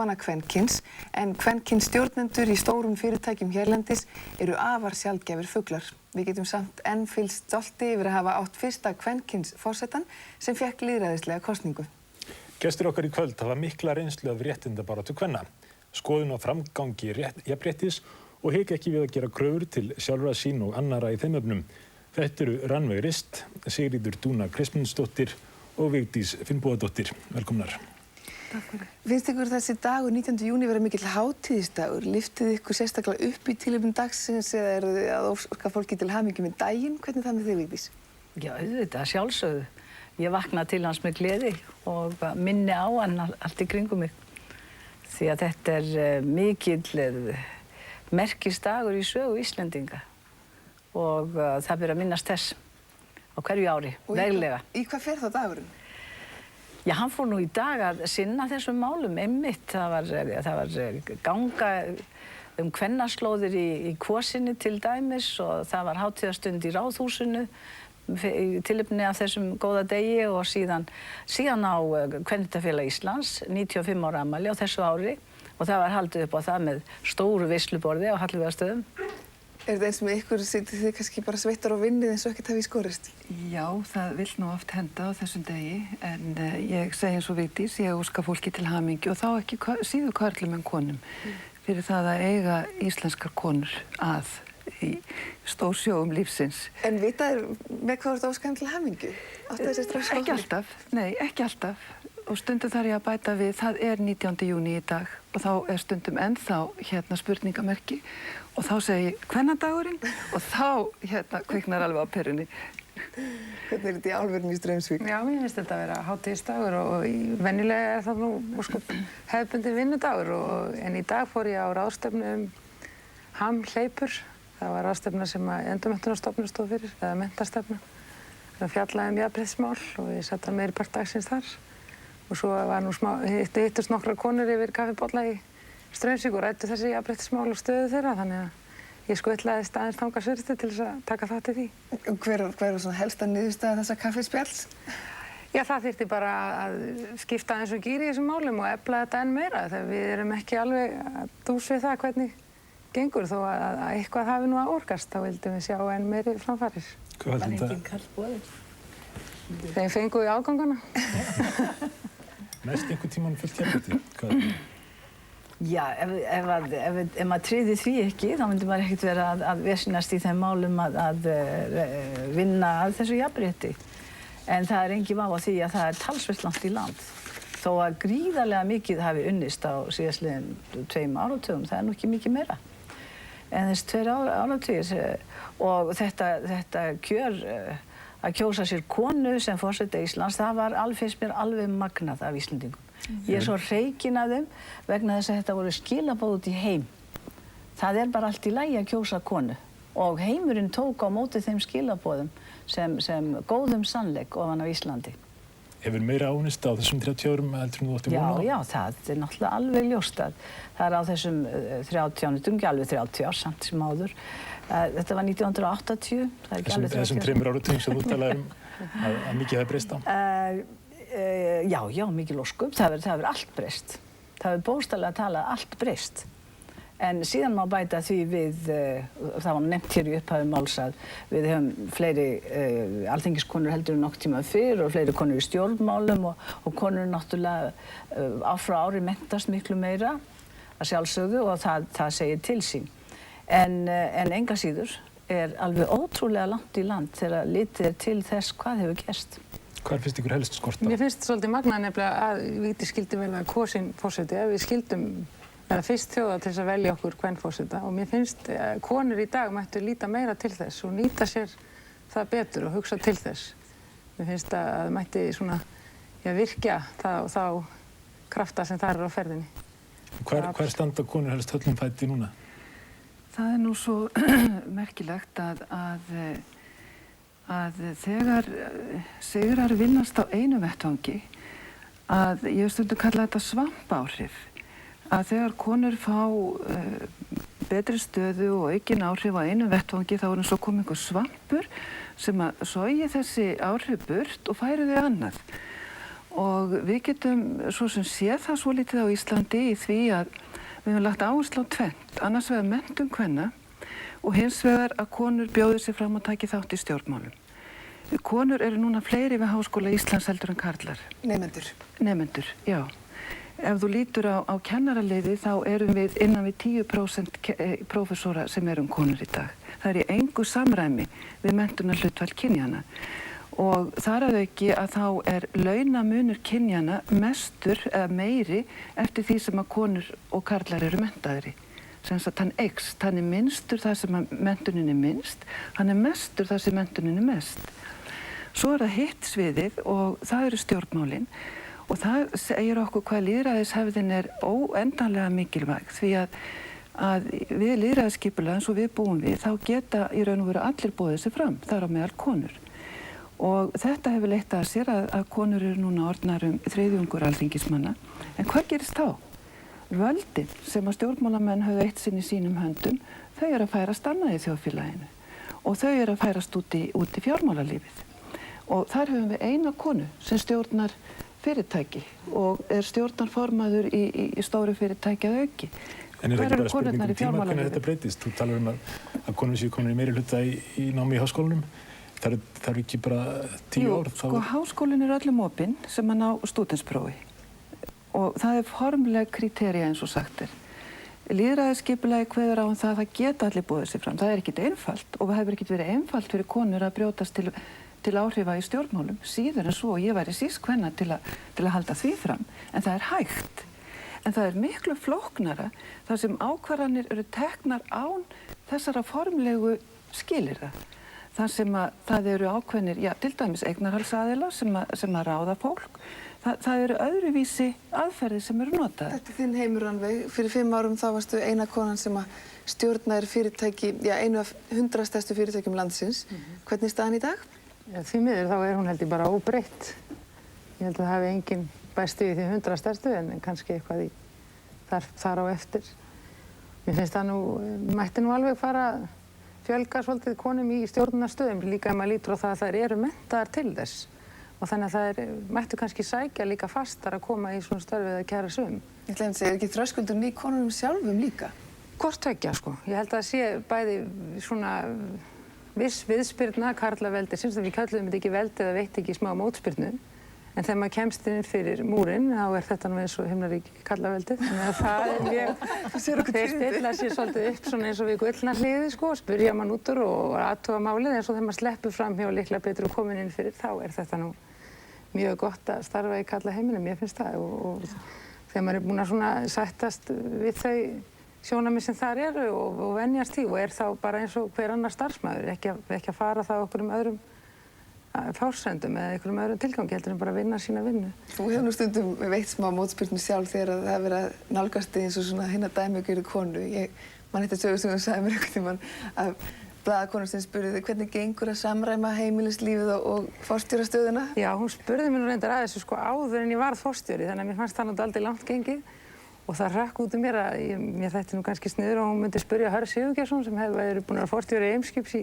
talsmanna kvenkyns, en kvenkyns stjórnendur í stórum fyrirtækjum hérlendis eru afar sjaldgæfir fuglar. Við getum samt enn fylgst stolti yfir að hafa átt fyrsta kvenkyns forsetann sem fékk lýðræðislega kosningu. Gestir okkar í kvöld hafa mikla reynslu af réttindabaráttu kvenna, skoðun á framgangi jafnréttis og hika ekki við að gera kröfur til sjálfra sín og annarra í þeim efnum. Þetta eru Rannveig Rist, Sigríður Dúna Kristmundsdóttir og Vigdís Finnbogadóttir. Velkomnar. Takk fyrir. Finnst ykkur þessi dagur 19. júní vera mikill hátíðisdagur? Lyftið ykkur sérstaklega upp í tilefni dagsins eða eru þið að óska fólki til hamingju með daginn? Hvernig það með þig, Vigdís? Já, auðvitað, sjálfsögðu. Ég vakna til hans með gleði og minni á hann allt í kringum mig. Því að þetta er mikill merkisdagur í sögu Íslendinga og það byrja að minnast þess á hverju ári, veglega. Í hvað fer þá dagurinn? Já, hann fór nú í dag að sinna þessum málum einmitt. Það var ganga kvennaslóðir í Kvosinni til dæmis og það var hátíðarstund í Ráðhúsinu í tilefni af þessum góða degi og síðan á Kvenréttindafélag Íslands 95 ára afmæli á þessu ári og það var haldið upp á það með stóru veisluborði á Hallveigarstöðum. Er þetta eins með ykkur, sitið þið kannski bara sveittar og vinnið eins og ekkert hafi skorist? Já, það vill nú oft henda á þessum degi, en ég segi eins og Vigdís, ég óska fólki til hamingju og þá ekki síður körlum en konum fyrir það að eiga íslenskar konur að í stórsjóum lífsins. En vitaðir með hvað þú óskaðum til hamingju? Ekki alltaf, nei, ekki alltaf. Og stundum þarf ég að bæta við, það er 19. júní í dag og þá er stundum ennþá spurningamerki og þá segi ég kvennadagurinn og þá kviknar alveg á perunni. Hvernig er þetta í álverðinni í Straumsvík? Já, mér finnst þetta að vera hátíðisdagur og venjulega er það nú hefðbundinn vinnudagur en í dag fór ég á ráðstefnu hamhleypur. Það var ráðstefna sem Endurmenntunarstofnun stóð fyrir, eða menntastefna. Það fjallaði jafnréttismál og ég sat að meiri part dagsins þar. Og svo var nú hittust nokkrar konur yfir kaffibolla í Straumsvík og ræddu þessi jafnréttismál og stöðu þeirra, þannig að ég skutlaðist aðeins þangað surti til þess að taka þátt í því. Hver var svona helsta niðurstaða þessa kaffispjalls? Já, það þyrfti bara að skipta eins og gír í þessum málum og efla þetta enn meira, þegar við erum ekki alveg að dús við það hvernig gengur, þó að eitthvað hafi nú að orkast, þá vildum við sjá enn meiri framfarir. Hvað var enginn karl boðinn? Þeim fengum við ágangana. Næst einhvern tímann fullt jafnrétti? Já, ef maður tryði því ekki, þá myndi maður ekkert vera að vesenast í þeim málum að vinna að þessu jafnrétti. En það er engin vafi á því að það er talsvert langt í land. Þó að gríðarlega mikið hafi unnist á síðastliðin 2 áratugum, það er nú ekki mikið meira. En þessi 2 áratugir og þetta kjör að kjósa sér konu sem forseta Íslands, það finnst mér alveg magnað af Íslendingum. Ég er svo hreykin af þeim vegna þess að þetta voru skilaboð út í heim. Það er bara allt í lagi að kjósa konu og heimurinn tók á móti þeim skilaboðum sem góðum sannleik ofan á Íslandi. Hefur meira ánist á þessum 30 árum heldur en þú átti von á? Já, það er náttúrulega alveg ljóst að það er á þessum 30, ekki alveg 30 ár samt sem áður. Þetta var 1980, það er ekki alveg 30 ár. Þessum 3 áratugum sem þú talaðir að mikið hafi breyst á? Já, mikil ósköp. Það hefur allt breyst. Það hefur bókstaflega talað allt breyst. En síðan má bæta því við, það var nefnt hér í upphafi máls að við höfum fleiri alþingiskonur heldur en nokkuð tíma fyrr og fleiri konur í stjórnmálum og konur náttúrulega ár frá ári menntast miklu meira að sjálfsögðu og það segir til sín. En enga síður er alveg ótrúlega langt í land þegar litið er til þess hvað hefur gerst. Hvar finnst ykkur helst skort á? Mér finnst svolítið magnað nefnilega að Vigdís skyldi vel að kosin forseti, að við skildum vera fyrst þjóða til þess að velja okkur kvenforseta og mér finnst konur í dag mættu líta meira til þess og nýta sér það betur og hugsa til þess. Mér finnst að það mætti svona, virkja þá krafta sem þar eru á ferðinni. Hvar standa konur helst höllum fæti núna? Það er nú svo merkilegt að þegar sigrar vinnast á einu vettvangi að ég hef stundum kallað þetta svampáhrif. Að þegar konur fá betri stöðu og aukin áhrif á einu vettvangi þá er eins og komið einhver svampur sem að sogi þessi áhrif burt og færi þau annað. Og við getum svo sem séð það svolítið á Íslandi í því að við höfum lagt áherslu á tvennt, annars vegar menntun kvenna og hins vegar að konur bjóði sig fram og taki þátt í stjórnmálum. Konur eru núna fleiri við Háskóla Íslands heldur en karlar. Nemendur. Nemendur, já. Ef þú lítur á kennaraliði þá erum við innan við 10% prófessora sem erum konur í dag. Það er í engu samræmi við menntunarhlutfall kynjanna. Og þar að auki að þá er launamunur kynjanna mestur eða meiri eftir því sem að konur og karlar eru menntaðri. Sem sagt hann eykst, hann er minnstur þar sem menntunin er minnst, hann er mestur þar sem menntunin er mest. Svo er það hitt sviðið og það eru stjórnmálin og það segir okkur hvað lýðræðishefðin er óendanlega mikilvæg því að við lýðræðisskipulag eins og við búum við þá geta í raun og veru allir boðið sig fram, þar á meðal konur. Og þetta hefur leitt að sér að konur eru núna orðnar þriðjungur alþingismanna. En hvað gerist þá? Völdin sem að stjórnmálamenn höfðu eitt sinn í sínum höndum, þau eru að færast annað í þjóðfélaginu og þau eru að færast út í fjármálalífið. Og þar höfum við eina konu sem stjórnar fyrirtæki og er stjórnarformaður í stóru fyrirtæki að auki. En er það ekki bara spurning tíma hvernig þetta breytist? Þú talar að konur séu komin í meiri hluta í námi í háskólanum. Það er ekki bara 10 ár? Jú, sko háskólinn er öllum opinn sem að ná stúdentsprófi. Og það er formleg kritería eins og sagt er. Lýðræðisskipulagið kveður á það geta allir boðið sig fram. Það er ekkert einfalt og það hefur ekkert verið einfalt fyrir konur að brjótast til áhrifa í stjórnmálum, síður en svo ég væri sískvenna til að halda því fram, en það er hægt. En það er miklu flóknara þar sem ákvarðanir eru teknar án þessara formlegu skilyrða. Þar sem að það eru ákveðnir, já, til dæmis eignarhaldsaðilar sem að ráða fólk. Það eru öðruvísi aðferðir sem eru notaðar. Þetta er þinn heimur, Rannveig. Fyrir 5 árum þá varstu eina konan sem að stjórnaðir fyrirtæki, já, einu af 100 stærstu fyrirtækjum landsins. Hvernig er staðan í dag? Já, því miður þá er hún held ég bara óbreytt. Ég held að það hafi engin bæst við því 100 stærstu en kannski eitthvað þar á eftir. Mér finnst það nú, mætti nú alveg fara að fjölga svolítið konum í stjórnunarstöðum líka ef maður lítur á það að þær eru menntaðar til þess. Og þannig að þær mættu kannski sækja líka fastar að koma í svona störfið að kæra sum. Ég ætla að segja, er ekki þröskuldurinn í konunum sjálfum líka? Hvort tveggja, sko. Ég held að það sé bæði svona viss viðspyrna karlaveldi, sem við kölluðum þetta ekki veldi eða veitt ekki smá mótspyrnu. En þegar maður kemst inn fyrir múrinn, þá er þetta nú eins og himnaríki karlaveldið. Þannig að það er mjög, þeir stilla sér svolítið upp svona eins og við gullna hliði, sko, spyrja mann út úr og athuga málið, en svo þegar maður sleppur fram hjá líklega betur og komin inn fyrir, þá er þetta nú mjög gott að starfa í karlaheiminum, ég finnst það. Og þegar maður er búin að svona sættast við þau sjónarmið sem þar eru og venjast því og er þá bara eins og hver annar starfsmaður, ekki að fara þá okkur öðrum fársendum eða einhverjum öðrum tilgangi, heldur en bara vinna sína vinnu. Þú hefur nú stundum veitt smá mótspyrnu sjálf þegar það hefur verið að nálgast þig eins og svona hinna dæmigerðu konu. Man þetta sögustundum sagði mér einhvern tímann að blaðakonur sem spurði þig hvernig gengur að samræma heimilislífið og forstjórastöðuna? Já, hún spurði mér nú reyndar að þessu sko áður en ég varð forstjóri, þannig að mér fannst það náttúrulega aldrei langt gengið og það hrökk út um mér að mér þætti nú kannski sniður og hún myndi spyrja Hörð Sigurgeirsson sem hefur verið búin að vera forstjóri Eimskips í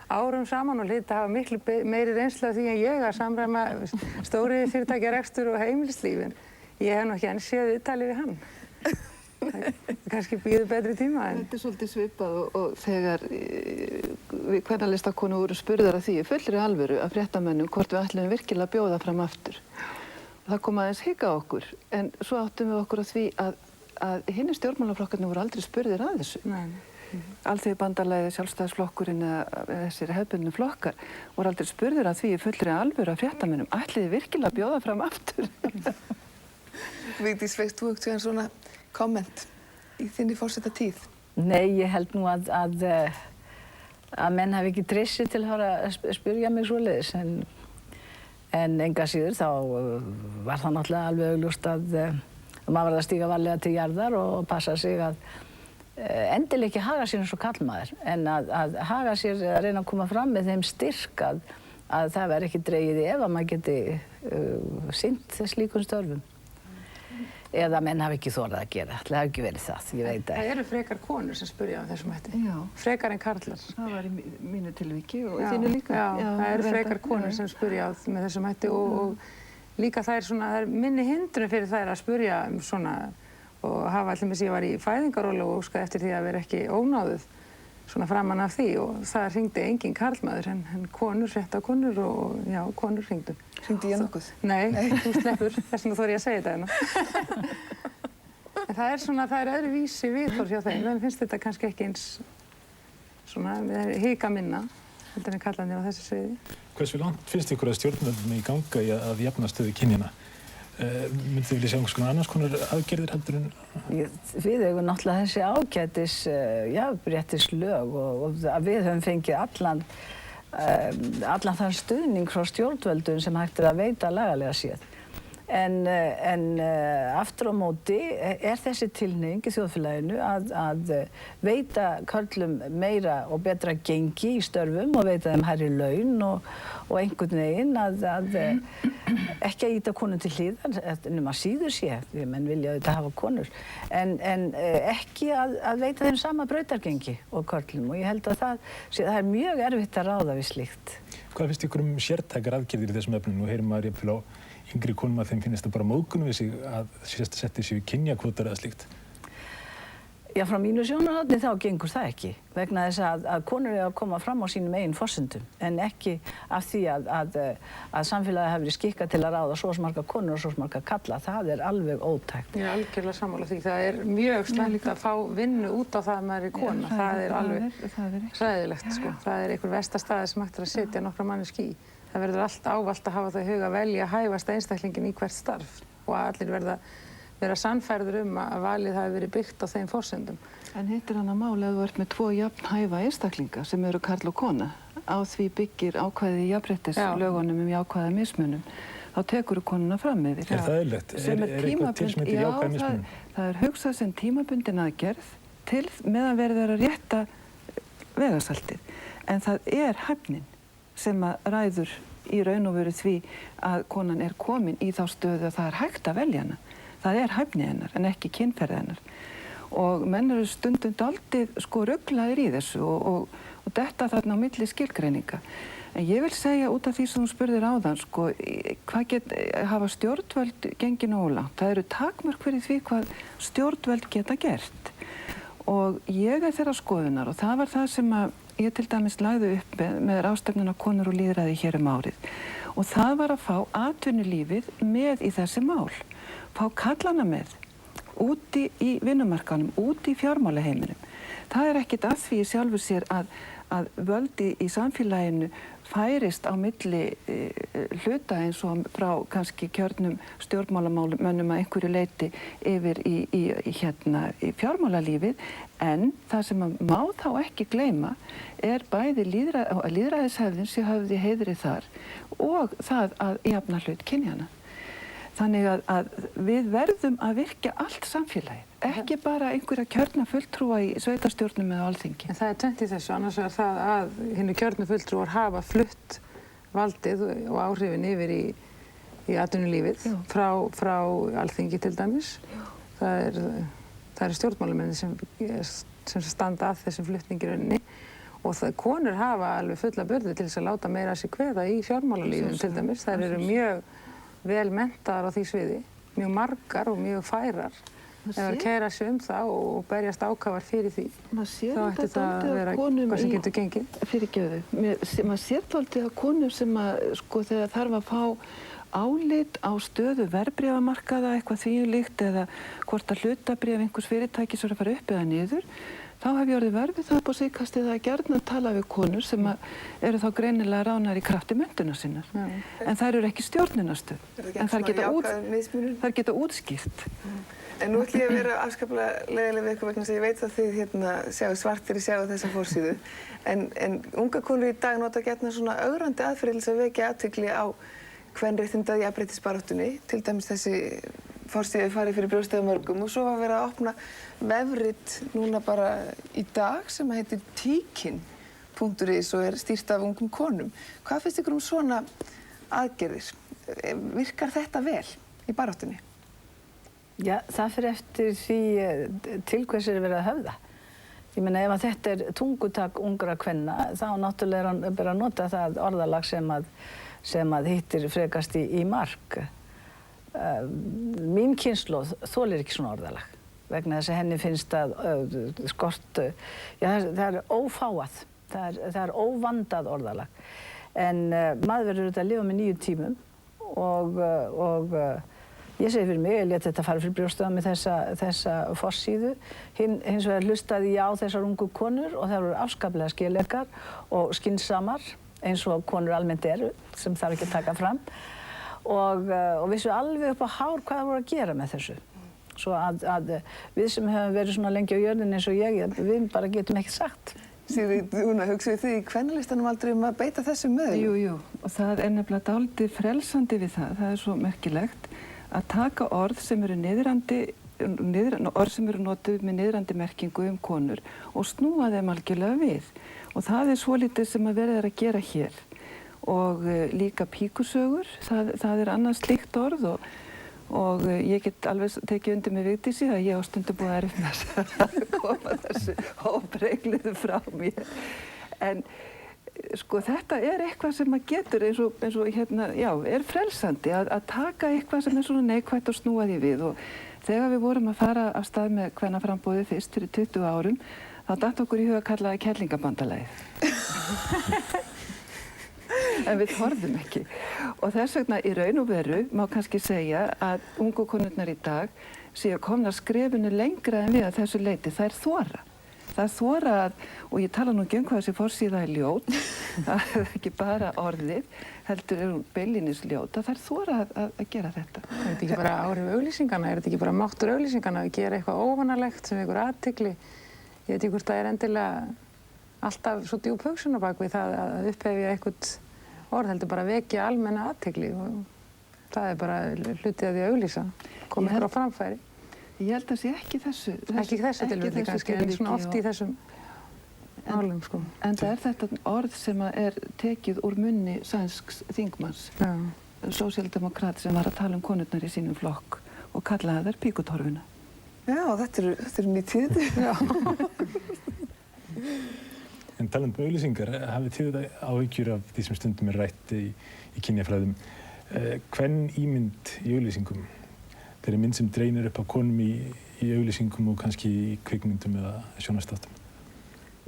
árum saman og hlyti að hafa miklu meiri reynslu af því en ég að samræma stóriði fyrirtækjarekstur og heimilislífin. Ég hef nú ekki enn séð viðtalið við hann. Kannski býður betri tíma. Þetta er svolítið svipað og þegar við kvennalistakonu voru spurðar að því fullri alvöru af fréttamönnum hvort við ætlum virkilega að bjóða fram aftur. Það kom aðeins hika okkur en svo áttum við okkur á því að hinni stjórnmálaflokkarnir voru aldrei spurðir að þessu. Nei. Alþýðubandalagið, Sjálfstæðisflokkurinn eða þessir hefðbundnu flokkar voru aldrei spurðir að því í fullri alvöru af fréttamönnum ætliði virkilega að bjóða fram aftur. Vigdís, veist þú einhvern svona komment í þinni forsetatíð? Nei, ég held nú að menn hafi ekki treyst til að spyrja mig svoleiðis en enga síður þá var það náttúrulega alveg augljóst að maður var að stíga varlega til jarðar og passa sig að endilega ekki haga sér eins og karlmaður en að haga sér að reyna að koma fram með þeim styrk að það verði ekki dregið í efa að maður geti sinnt slíkum störfum. Eða menn hafi ekki þorað að gera. Það hafi ekki verið það, ég veit ekki. Það eru frekar konur sem spyrja á þessum hætti. Já. Frekar en karlar. Það var í mínu tilviki og þínu líka. Já, það eru frekar konur sem spyrja á með þessum hætti og líka það er minni hindrun fyrir þær að spurja svona og hafa allir með sig, ég var í fæðingarólu og óskaði eftir því að vera ekki ónáðuð svona framan af því og það hringdi engin karlmaður en konur, fréttakonur og já, konur hringdu. Hringdi ég nokkuð? Nei, þú sleppur, þess vegna þori ég að segja þetta hérna. En það er öðruvísi viðhorf hjá þeim, en finnst þetta kannski ekki eins svona, hika minna, heldur en kallarnir á þessu sviði. Hversu langt finnst ykkur að stjórnvöldum í ganga í að jafna stöðu kynjanna? Myndið þið vilja sjá einhvers konar annars konar aðgerðir heldur en? Við eigum náttúrulega þessi ágætis jafnréttislög og við höfum fengið allan þann stuðning frá stjórnvöldum sem hægt er að veita lagalega séð. En aftur á móti þessi tilhneiging í þjóðfélaginu að veita körlum meira og betra gengi í störfum og veita þeim hærri laun og einhvern veginn að ekki að ýta konum til hliðar nema síður sé, því menn vilja auðvitað hafa konur, en ekki að veita þeim sama brautargengi og körlum og ég held að það er mjög erfitt að ráða við slíkt. Hvað finnst ykkur sértækar aðgerðir í þessum efnum? Nú heyrir maður jafnvel á yngri konum að þeim finnst það bara móðgun við sig að setja sig í kynjakvótar eða slíkt. Já, frá mínu sjónarhorni þá gengur það ekki vegna þess að konur eru að koma fram á sínum eigin forsendum en ekki af því að samfélagið hafi verið skikkað til að ráða svo marga konur og svo marga kalla. Það er alveg ótækt. Ég er algjörlega sammála því. Það er mjög slæmt að fá vinnu út á það að maður er kona. Það er alveg hræðilegt, sko. Það er einhver versta staði sem hægt er að setja nokkra manneski í. Það verður allt ávallt að hafa það í huga að velja hæfasta einstaklingin í hvert starf og að allir vera sannfærður að valið hafi verið byggt á þeim forsendum. En hitt er annað mál að þú ert með 2 jafnhæfa einstaklinga sem eru karl og kona. Á því byggir ákvæðið í jafnréttislögunum jákvæða mismunum. Þá tekur þú konuna fram með því. Er það eðlilegt? Er eitthvað til sem heitir jákvæða mismunum? Það er hugsað sem tímabundin aðgerð meðan verið að rétta vegasaltið. En það er hæfnin sem að ræður í raun og veru því að konan er komin í þá stöðu að það er hægt að velja hana. Það er hæfni hennar en ekki kynferði hennar. Og menn eru stundum dálítið ruglaðir í þessu og detta þarna á milli skilgreininga. En ég vil segja út af því sem þú spurðir áðan, hvað hafa stjórnvöld gengið nógu langt? Það eru takmörk fyrir því hvað stjórnvöld geta gert. Og ég er þeirra skoðunar og það var það sem að ég til dæmis lagði upp með ráðstefnuna Konur og lýðræði hér árið. Og það var að fá atvinnulífið með í þessi mál. Fá kallana með, úti í vinnumarkaðnum, úti í fjármálaheiminum. Það er ekkert að því sjálfur sér að völdi í samfélaginu færist á milli hluta eins og frá kannski kjörnum stjórnmálamönnum að einhverju leyti yfir í fjármálalífið, en það sem má þá ekki gleyma er bæði lýðræðishefðin sem höfði heiðri þar og það að jafna hlut kynjanna. Þannig að við verðum að virkja allt samfélagið, ekki bara einhverja kjörna fulltrúa í sveitarstjórnum eða alþingi. En það er tvennt í þessu, annars vegar það að hinir kjörnu fulltrúar hafa flutt valdið og áhrifin yfir í atvinnulífið frá alþingi til dæmis. Það eru stjórnmálamenn sem standa að þessum flutningi rauninni og konur hafa alveg fulla burði til þess að láta meira sig kveða í fjármálalífinu til dæmis. Þær eru mjög vel menntaðar á því sviði, mjög margar og mjög færar. Ef að keyra sig það og berjast ákafar fyrir því, þá ætti það að vera hvað sem getur gengið. Fyrirgefðu. Maður sér dálítið að konur sem þegar þarf að fá álit á stöðu verðbréfamarkaða, eitthvað þvíumlíkt eða hvort að hlutabréf einhvers fyrirtækis er að fara upp eða niður, þá hef ég orðið verfið það upp á síðkastið að gjarnan tala við konur sem eru þá greinilega ránar í krafti menntunar sinnar. En þær eru ekki stjórnunarstöð. En þær geta útskýrt. En nú ætlum ég að vera afskaplega leiðileg við ykkur vegna þess að ég veit að þið sjáu svartir í sjáu þessa forsíðu. En unga konur í dag nota gjarnan svona ögrandi aðferðir til að vekja athygli á kvenréttinda jafnréttisbaráttunni. Til dæmis þessi forsíðu farið fyrir brjóstið á mörgum og svo var verið að opna vefrit núna bara í dag sem heitir Tíkin.is og er stýrt af ungum konum. Hvað finnst ykkur svona aðgerðir? Virkar þetta vel í baráttunni? Já, það fyrir eftir því til hvers er verið að höfða. Ég meina ef þetta er tungutak ungra kvenna þá náttúrulega er að nota það orðalag sem að hittir frekast í mark. mín kynslóð þolir ekki svona orðalag vegna þess að henni finnst að það ófáað, það er óvandað orðalag. En maður verður auðvitað að lifa með 9 tímum og ég segi fyrir mig, ég lét þetta fara fyrir brjóstið með þessa forsíðu. Hins vegar hlustaði ég á þessar ungu konur og þær voru afskaplega skiljakar og skynsamar eins og konur almennt eru, sem þarf ekki að taka fram. Og vissu alveg upp á hár hvað það voru að gera með þessu. Svo að við sem hefum verið svona lengi á jörðinni eins og ég, við bara getum ekki sagt. Sigríður, núna hugsaðu þið í kvennalistanum aldrei að beita þessum meðlum? Jú, og það er nefnilega dálítið frelsandi við það. Það er svo merkilegt að taka orð sem eru orð sem eru notuð með niðrandi merkingu konur og snúa þeim algjörlega við. Og það er svolítið sem að verið að gera hér. Og líka píkusögur, það er annað slíkt orð og ég get alveg tekið undir með Vigdísi að ég á stundum búið erfitt með að koma þessu óbrengluðu frá mér. En sko þetta er eitthvað sem maður getur eins og hérna, já, er frelsandi að taka eitthvað sem er svona neikvætt og snúa því við. Og þegar við vorum að fara af stað með kvennaframboðið fyrst fyrir 20 árum, þá datt okkur í hug að kalla það Kerlingabandalagið. En við þorðum ekki. Og þess vegna í raun og veru má kannski segja að ungu konurnar í dag séu komnar skrefinu lengra en við að þessu leyti. Það er þora. Það er þora og ég tala nú ekki hvað þessi forsíða er ljót, það er ekki bara orðið, heldur er hún beinlínis ljót, það er þora að gera þetta. Er þetta ekki bara áhrif auglýsingana? Er þetta ekki bara máttur auglýsingana að gera eitthvað óvanalegt sem einhver athygli? Ég veit ekki hvort það er endilega alltaf svo djúp hugsun á bak við það að upphefja eitthvað orð, heldur bara að vekja almenna athygli og það er bara hlutið að því að auglýsa, koma ykkur á framfæri. Ég held að sé ekki þessu. Ekki þessu tilfelli kannski, en svona oft í þessum málum, sko. En það er þetta orð sem er tekið úr munni sænsks þingmanns, sósíaldemokrat sem var að tala konurnar í sínum flokk og kallaði þær píkutorfuna. Já, þetta eru ný tíðindi. En talandi um auglýsingar, hafið þið áhyggjur af því sem stundum er rætt í kynjafræðum. Kvennímynd í auglýsingum? Þeirri mynd sem dreynir upp á konum í auglýsingum og kannski í kvikmyndum eða sjónvarpsþáttum.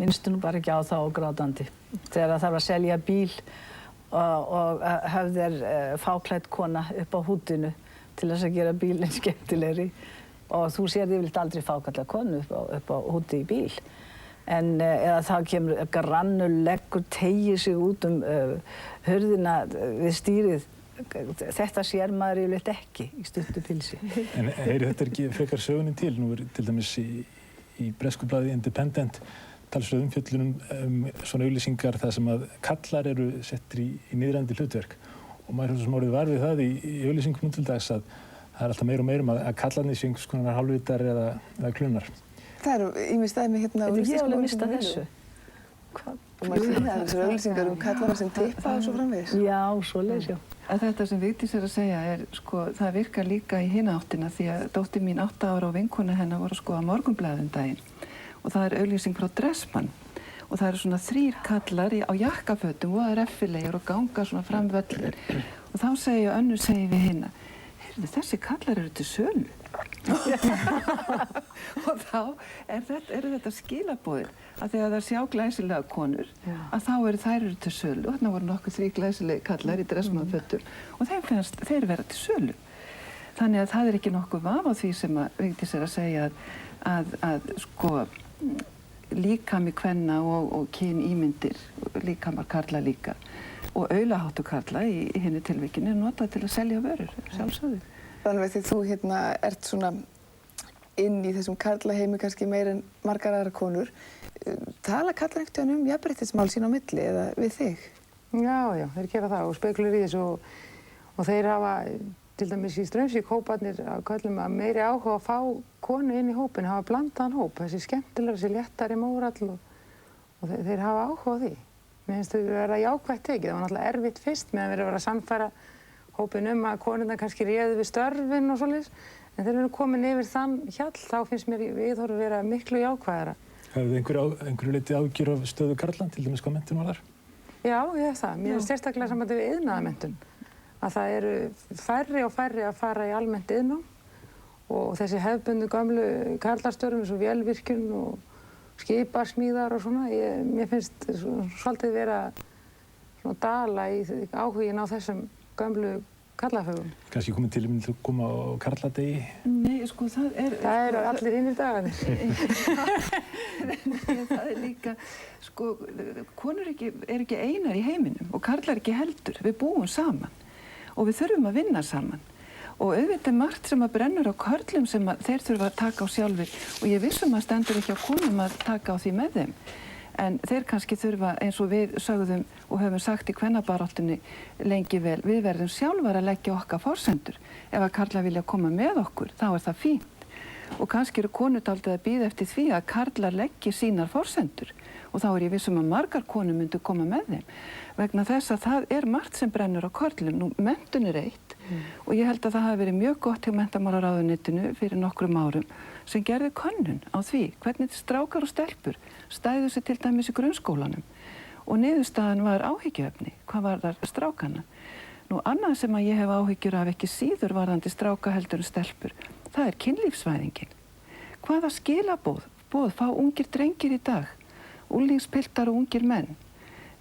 Minnstu nú bara ekki á það og grátandi. Þegar það þarf að selja bíl og höfð fáklædd kona upp á húddinu til þess að gera bílinn skemmtilegri og þú sér yfirleitt aldrei fáklædda konu upp á húddi í bíl. En eða þá kemur grannuleggur, teygir sig út hurðina við stýrið. Þetta sér maður yfirleitt ekki í stuttu pilsi. En heyri þetta ekki frekar sögunni til? Nú er til dæmis í bresku blaði Independent talsverð umfjöllun svona auglýsingar þar sem að kallar eru settir í niðrandi hlutverk. Og maður hefur sem orðið var við það í auglýsingum til dags að það er alltaf meira og meira að kallarnir sé einhvers konar hálfvitar eða klunar. Það eru ýmis dæmi hérna. Ég hef alveg mistað þessu. Og maður finna þessar auglýsingar kallana sem tippa og svo framvegis. Já, svoleiðis, já. Þetta sem Vigdís er að segja sko, það virkar líka í hina áttina því að dóttir mín 8 ára og vinkona hennar voru að skoða Morgunblaðið daginn og það er auglýsing frá Dressmann og það eru svona 3 kallar á jakkafötum og það er effilegir og ganga svona fram völlin og þá segi við hina, heyrðu, þessi kallar eru til sölu. Og þá eru þetta skilaboðin að þegar það sjá glæsilega konur að þá þær eru til sölu og þarna voru nokkuð 3 glæsilegi kallar í dressmannafötum og þeim finnst þeir vera til sölu. Þannig að það er ekki nokkuð vaf á því sem að Vigdís er að segja að sko líkami kvenna og kynýmyndir, líkamar karla líka og aulaháttu karla í hinni tilvikinu er notað til að selja vörur, sjálfsögðu. Þannig að því þú hérna ert svona inn í þessum karlaheimi kannski meira en margar aðra konur. Tala karlar einhvern veginn jafnréttismál sín á milli eða við þig? Já, þeir gera það og spekulur í þessu og þeir hafa, til dæmis í Straumsvík hóparnir að kallum að meiri áhuga að fá konu inn í hópin, hafa blandaðan hóp, þessi skemmtilega, þessi léttari mórall og þeir hafa áhuga á því. Mér finnst þau vera jákvætt tekið, það var náttúrulega erfitt fyrst meðan við erum að vera að sannfæra hópin að konurnar kannski réðu við störfin og svoleiðis, en þegar við erum komin yfir þann hjall, þá finnst mér viðhorf vera miklu jákvæðara. Hafið þið einhverju leyti áhyggjur af stöðu karla, til dæmis hvað menntun var þar? Já, ég hef það. Mér finnst sérstaklega sambandi við iðnaðarmenntun. að það eru færri og færri að fara í almennt iðnnám og þessi hefðbundnu gömlu karlastörfum eins og vélvirkjun og skiparsmíðar og svona, mér finnst svolítið vera svona dala í áhugin á þessum gömlu karlafögum. Kannski komið til að koma á karladegi? Nei, sko, það eru allir hinnir dagarnir. Það líka, sko, konur er ekki einar í heiminum og karlar ekki heldur. Við búum saman og við þurfum að vinna saman. Og auðvitað margt sem að brennur á körlum sem þeir þurfa að taka á sjálfur og ég vissum að stendur ekki á konum að taka á því með þeim. En þeir kannski þurfa, eins og við sögðum og höfum sagt í kvennabaráttunni lengi vel, við verðum sjálfar að leggja okkar forsendur. Ef að karlar vilja koma með okkur, þá er það fínt. Og kannski eru konur dálítið að bíða eftir því að karlar leggi sínar forsendur. Og þá er ég viss að margar konur myndu koma með þeim. Vegna þess að það er margt sem brennur á körlum. Nú, menntun er eitt og ég held að það hafi verið mjög gott hjá menntamálaráðuneytinu fyrir nokkrum árum sem gerði könnun á því hvernig strákar og stelpur stæðu sig til dæmis í grunnskólanum. Og niðurstaðan var áhyggjuefni, hvað var þar strákana. Nú, annað sem að ég hef áhyggjur af ekki síður varðandi stráka heldur en stelpur, það er kynlífsvæðingin. Hvaða skilaboð fá ungir drengir í dag, unglingspiltar og ungir menn?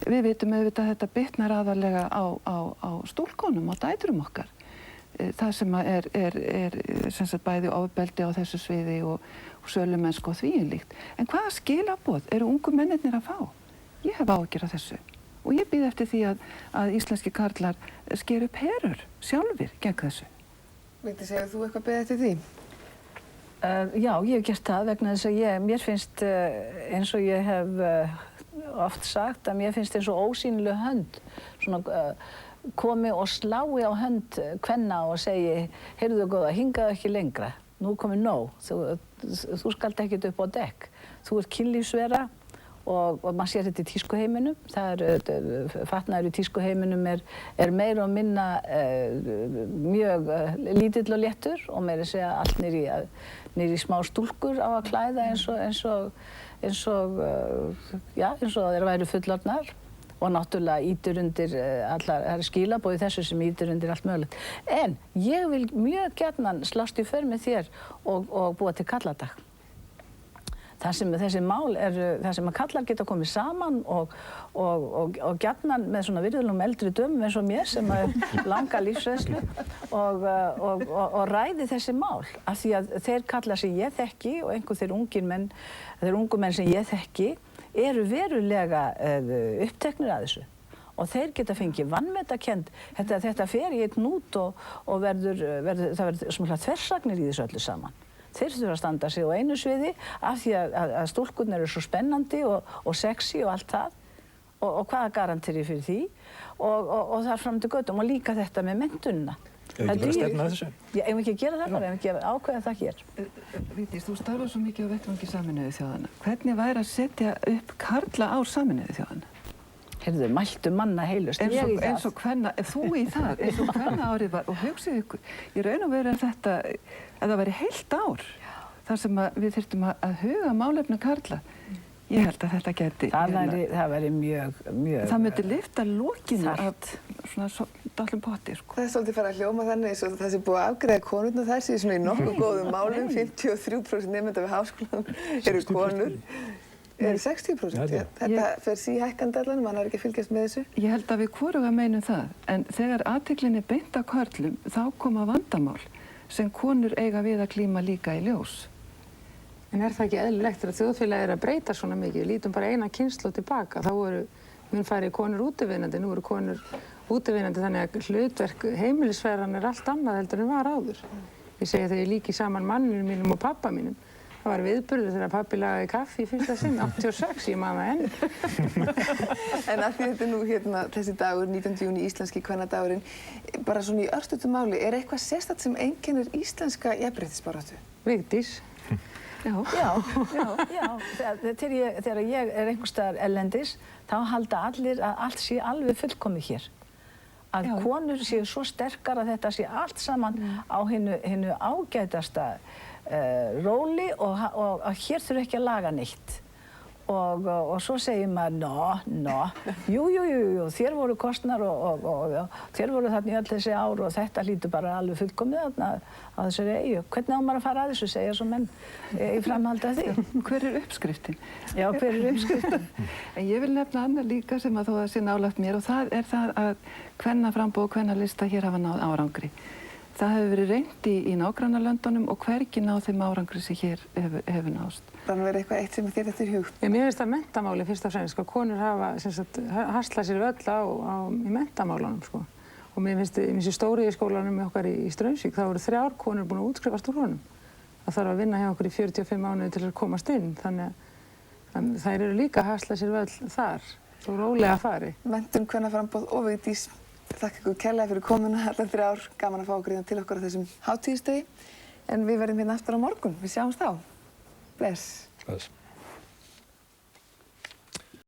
Við vitum auðvitað að þetta bitnar aðallega á stúlkonum, á dætrum okkar. Það sem er sem sagt bæði ofbeldi á þessu sviði og sölumennsku og því líkt. En hvaða skilaboð eru ungu mennirnir að fá? Ég hef áhyggjur af þessu og ég bíð eftir því að íslenski karlar sker upp herur sjálfir gegn þessu. Vigdís, hefur þú eitthvað beðið eftir því? Já, ég hef gert það vegna þess að mér finnst eins og ég hef oft sagt að mér finnst eins og ósýnileg hönd svona komi og slái á hönd kvenna og segi, heyrðu góða, hingaðu ekki lengra, nú er komið nóg, þú skalt ekkert upp á dekk, þú ert kynlífsvera og maður sér þetta í tískuheiminum, fatnaður í tískuheiminum er meira og minna mjög lítill og léttur og meira að segja allt niður í smá stúlkur á að klæða eins og þeir væru fullorðnar og náttúrulega ýtir undir það er skilaboð í þessu sem ýtir undir allt mögulegt. En ég vil mjög gjarnan slást í för með þér og búa til karladag. Það sem þessi mál það sem að karlar geta komið saman og gjarnan með svona virðulegum eldri dömum eins og mér sem langa lífsreynslu og ræði þessi mál af því að þeir karlar sem ég þekki og einhver þeir ungu menn sem ég þekki eru verulega uppteknir að þessu og þeir geta fengið vanmetakennd. Þetta fer í einn hnút og það verður svona þversagnir í þessu öllu saman. Þeir þurfa að standa sig á einu sviði af því að stúlkurnar eru svo spennandi og sexy og allt það og hvaða garantir ég fyrir því og það er fram til göttum og líka þetta með menntunina. Eða ekki bara að stefna þessu? Já, ef við ekki að gera það bara, ef við ekki að ákveða það hér. Vigdís, þú starfar svo mikið á vettvangi Sameinuðu þjóðanna. Hvernig væri að setja upp karla ár Sameinuðu þjóðanna? Heyrðu, mæltu manna heilust. Eins og kvenna, þú í það, eins og kvenna árið var og hugsið ykkur, í raun og veru þetta, ef það væri heilt ár, þar sem við þyrftum að huga málefnum karla. Ég held að þetta geti... Það væri mjög... Það myndi lyfta lokinu af svona dálum potti, sko. Það er svolítið farið að hljóma þannig eins og það sé búið að afgreiða konurnar þær séu svona í nokkuð góðum málum. 53% nemenda við háskólanum eru konur. Eru 60%? Þetta fer síhækkandi allan, mann er ekki að fylgjast með þessu. Ég held að við hvoruga meinum það, en þegar athyglin er beint að körlum, þá koma vandamál sem konur eiga við að glíma líka í ljós. En er það ekki eðlilegt þegar þjóðfélagið er að breyta svona mikið? Við lítum bara eina kynslóð tilbaka. Þá mun færi konur útivinnandi, nú eru konur útivinnandi þannig að hlutverk heimilisfæran er allt annað heldur en var áður. Ég segi þegar ég líki saman manninu mínum og pappa mínum. Það var viðburður þegar pappi lagaði kaffi í fyrsta sinn, 86, ég man það enn. En af því þetta er nú þessi dagur, 19. júní, íslenski kvennadagurinn, bara svona í örstuttu máli, er eitthvað sérstakt sem einkennir íslenska jafnréttisbaráttu? Vigdís. Já. Þegar ég er einhvers staðar erlendis, þá halda allir að allt sé alveg fullkomið hér. Að konur séu svo sterkar að þetta sé allt saman á hinu ágætasta róli og að hér þurfi ekki að laga neitt. og svo segir maður, jú, þér voru kostnar og þér voru þarna í öll þessi ár og þetta hlýtur bara alveg fullkomið þarna á þessari eyju. Hvernig á maður að fara að þessu, segja svo menn í framhaldi af því? Hver er uppskriftin? Já, hver er uppskriftin? En ég vil nefna annað líka sem að þó að sé nálægt mér og það er það að kvennaframboð og kvennalista hér hafa náð árangri. Það hefur verið reynt í nágrannalöndunum og hvergi náð þeim árangri sem hér hefur náðst. Þannig verið eitthvað eitt sem þér eftir hug. Mér finnst það menntamáli fyrst og fremst, sko. Konur hafa haslað sér öll í menntamálunum, sko. Og mér finnst í stóriðjuskólanum okkar í Straumsvík, þá voru 3 konur búin að útskrifast úr honum. Það þarf að vinna hjá okkur í 45 mánuði til að komast inn, þannig að þær eru líka að hasla sér öll þar, svo rólega fari. Menntun, kvennaframboð og Vigdís. Þakka ykkur kærlega fyrir komuna allar 3 ár. Gaman að fá okkur til okkar á þessum hátíðisdegi. En við verðum hérna aftur á morgun. Við sjáumst þá. Bless. Bless.